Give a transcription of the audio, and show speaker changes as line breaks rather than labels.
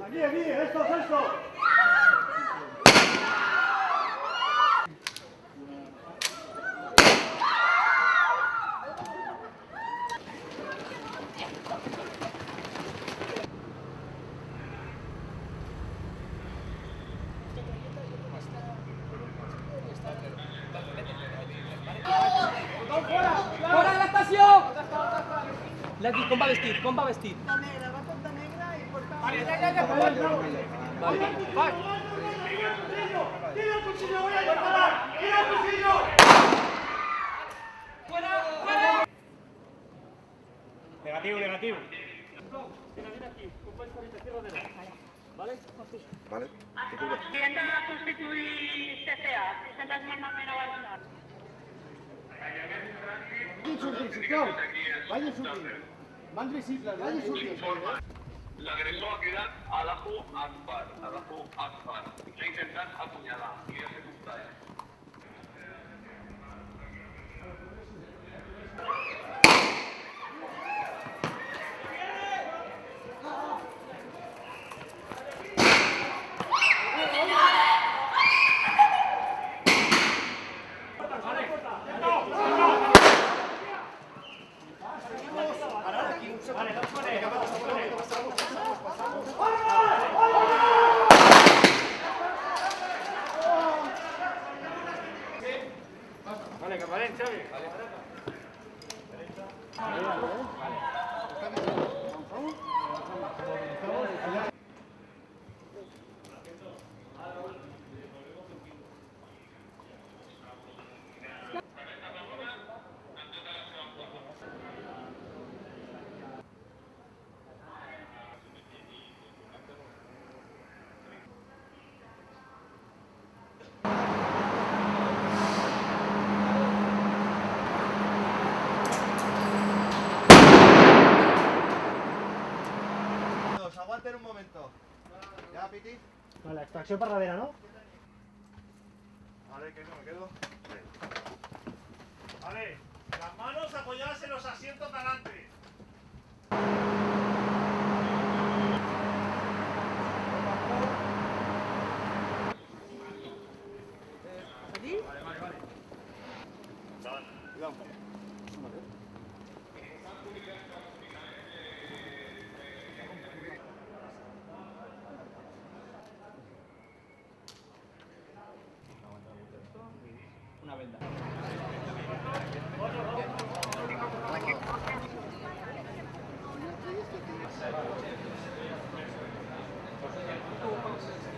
Aquí, esto.
¡Fora de la estació! Aquí, com va vestit?
Punta negra, va punta negra y por favor.
Vale, vai!
¡Tira el cuchillo! ¡Voy a disparar! ¡Tira el cuchillo!
¡Fuera!
Negativo.
Viene aquí, compañero, ahorita, cierra de ¿vale?
Vale.
Viendo a constituir CCA, presentas mi nombre a Barcelona.
Vaya sortir. Van visibles, vaya sortir.
L'agressor ha cridat Allahu Akbar. L'ha intentat apunyalar i ja s'ha costat.
Vale, Caparén, Xavi.
Aguanten un momento. ¿Ya, Piti?
Vale, extracció per darrere, no?
Vale, que no me quedo.
Vale, las manos apoyadas en los asientos de adelante.